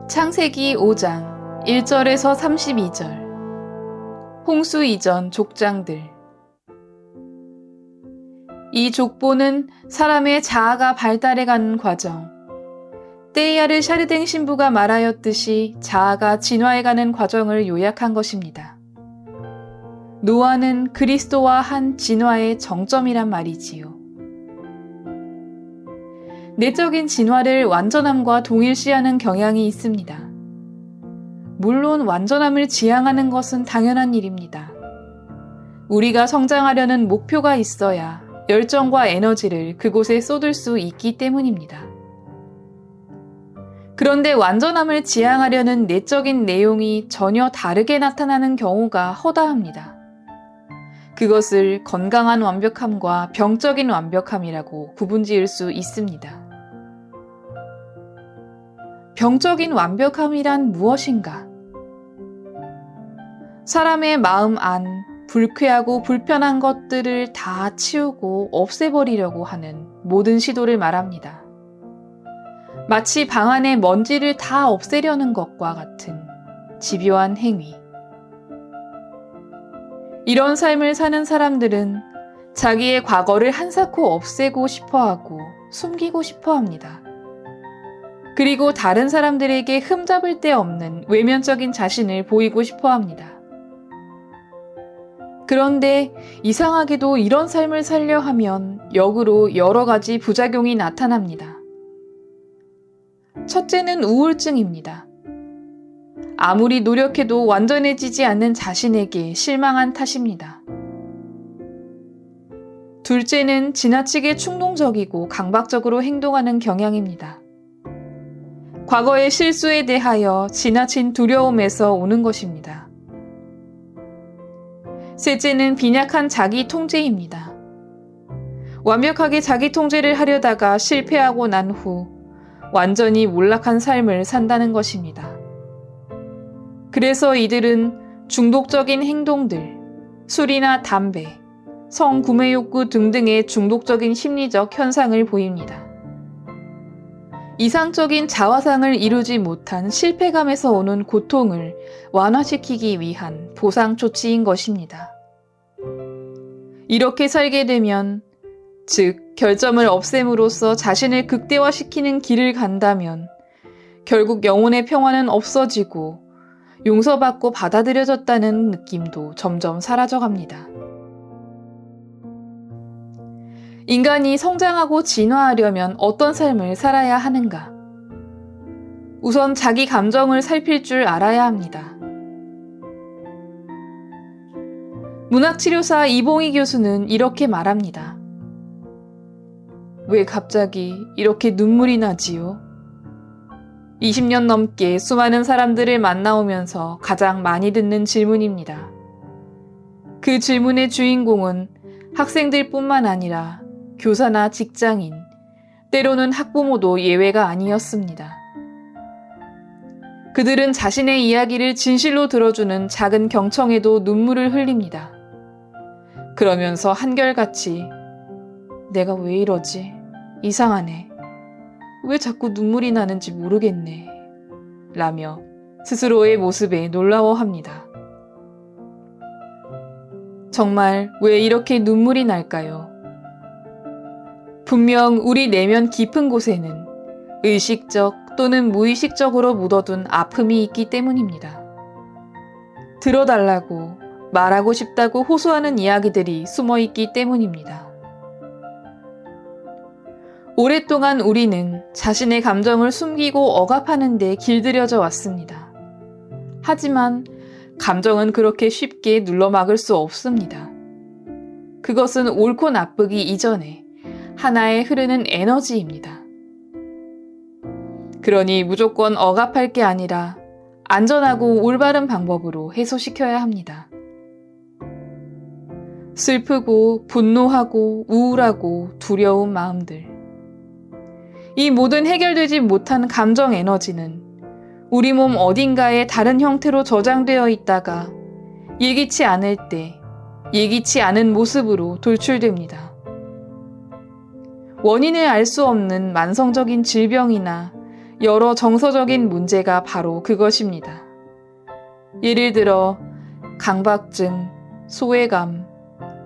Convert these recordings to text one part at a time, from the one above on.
창세기 5장 1절에서 32절. 홍수 이전 족장들. 이 족보는 사람의 자아가 발달해가는 과정, 때이아르 샤르댕 신부가 말하였듯이 자아가 진화해가는 과정을 요약한 것입니다. 노아는 그리스도와 한 진화의 정점이란 말이지요. 내적인 진화를 완전함과 동일시하는 경향이 있습니다. 물론 완전함을 지향하는 것은 당연한 일입니다. 우리가 성장하려는 목표가 있어야 열정과 에너지를 그곳에 쏟을 수 있기 때문입니다. 그런데 완전함을 지향하려는 내적인 내용이 전혀 다르게 나타나는 경우가 허다합니다. 그것을 건강한 완벽함과 병적인 완벽함이라고 구분지을 수 있습니다. 병적인 완벽함이란 무엇인가? 사람의 마음 안 불쾌하고 불편한 것들을 다 치우고 없애버리려고 하는 모든 시도를 말합니다. 마치 방 안의 먼지를 다 없애려는 것과 같은 집요한 행위. 이런 삶을 사는 사람들은 자기의 과거를 한사코 없애고 싶어하고 숨기고 싶어합니다. 그리고 다른 사람들에게 흠잡을 데 없는 외면적인 자신을 보이고 싶어합니다. 그런데 이상하게도 이런 삶을 살려 하면 역으로 여러 가지 부작용이 나타납니다. 첫째는 우울증입니다. 아무리 노력해도 완전해지지 않는 자신에게 실망한 탓입니다. 둘째는 지나치게 충동적이고 강박적으로 행동하는 경향입니다. 과거의 실수에 대하여 지나친 두려움에서 오는 것입니다. 셋째는 빈약한 자기 통제입니다. 완벽하게 자기 통제를 하려다가 실패하고 난 후 완전히 몰락한 삶을 산다는 것입니다. 그래서 이들은 중독적인 행동들, 술이나 담배, 성구매 욕구 등등의 중독적인 심리적 현상을 보입니다. 이상적인 자화상을 이루지 못한 실패감에서 오는 고통을 완화시키기 위한 보상 조치인 것입니다. 이렇게 살게 되면, 즉 결점을 없앰으로써 자신을 극대화시키는 길을 간다면 결국 영혼의 평화는 없어지고 용서받고 받아들여졌다는 느낌도 점점 사라져갑니다. 인간이 성장하고 진화하려면 어떤 삶을 살아야 하는가? 우선 자기 감정을 살필 줄 알아야 합니다. 문학치료사 이봉희 교수는 이렇게 말합니다. 왜 갑자기 이렇게 눈물이 나지요? 20년 넘게 수많은 사람들을 만나오면서 가장 많이 듣는 질문입니다. 그 질문의 주인공은 학생들뿐만 아니라 교사나 직장인, 때로는 학부모도 예외가 아니었습니다. 그들은 자신의 이야기를 진실로 들어주는 작은 경청에도 눈물을 흘립니다. 그러면서 한결같이 내가 왜 이러지? 이상하네. 왜 자꾸 눈물이 나는지 모르겠네. 라며 스스로의 모습에 놀라워합니다. 정말 왜 이렇게 눈물이 날까요? 분명 우리 내면 깊은 곳에는 의식적 또는 무의식적으로 묻어둔 아픔이 있기 때문입니다. 들어달라고 말하고 싶다고 호소하는 이야기들이 숨어있기 때문입니다. 오랫동안 우리는 자신의 감정을 숨기고 억압하는 데 길들여져 왔습니다. 하지만 감정은 그렇게 쉽게 눌러막을 수 없습니다. 그것은 옳고 나쁘기 이전에 하나의 흐르는 에너지입니다. 그러니 무조건 억압할 게 아니라 안전하고 올바른 방법으로 해소시켜야 합니다. 슬프고 분노하고 우울하고 두려운 마음들. 이 모든 해결되지 못한 감정 에너지는 우리 몸 어딘가에 다른 형태로 저장되어 있다가 예기치 않을 때 예기치 않은 모습으로 돌출됩니다. 원인을 알 수 없는 만성적인 질병이나 여러 정서적인 문제가 바로 그것입니다. 예를 들어 강박증, 소외감,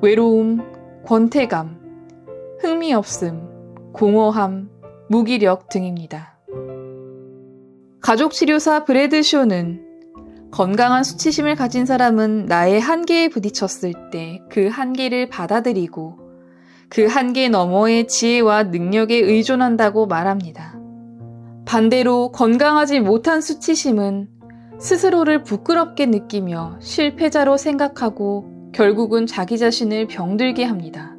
외로움, 권태감, 흥미없음, 공허함, 무기력 등입니다. 가족치료사 브래드 쇼는 건강한 수치심을 가진 사람은 나의 한계에 부딪혔을 때 그 한계를 받아들이고 그 한계 너머의 지혜와 능력에 의존한다고 말합니다. 반대로 건강하지 못한 수치심은 스스로를 부끄럽게 느끼며 실패자로 생각하고 결국은 자기 자신을 병들게 합니다.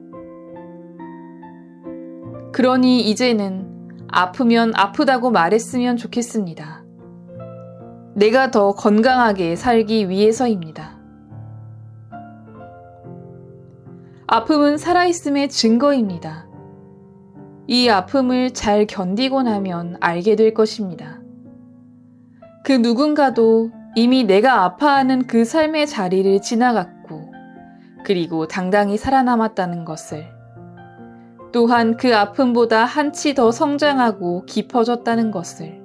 그러니 이제는 아프면 아프다고 말했으면 좋겠습니다. 내가 더 건강하게 살기 위해서입니다. 아픔은 살아있음의 증거입니다. 이 아픔을 잘 견디고 나면 알게 될 것입니다. 그 누군가도 이미 내가 아파하는 그 삶의 자리를 지나갔고, 그리고 당당히 살아남았다는 것을, 또한 그 아픔보다 한치 더 성장하고 깊어졌다는 것을,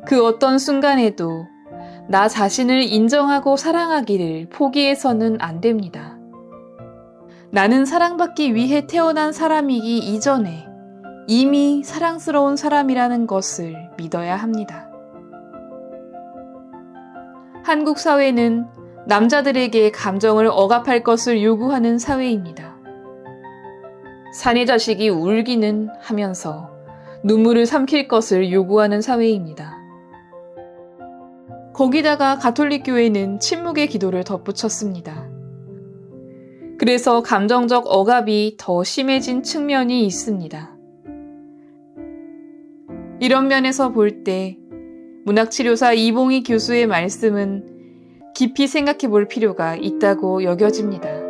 그 어떤 순간에도 나 자신을 인정하고 사랑하기를 포기해서는 안 됩니다. 나는 사랑받기 위해 태어난 사람이기 이전에 이미 사랑스러운 사람이라는 것을 믿어야 합니다. 한국 사회는 남자들에게 감정을 억압할 것을 요구하는 사회입니다. 사내 자식이 울기는 하면서 눈물을 삼킬 것을 요구하는 사회입니다. 거기다가 가톨릭 교회는 침묵의 기도를 덧붙였습니다. 그래서 감정적 억압이 더 심해진 측면이 있습니다. 이런 면에서 볼 때 문학치료사 이봉희 교수의 말씀은 깊이 생각해 볼 필요가 있다고 여겨집니다.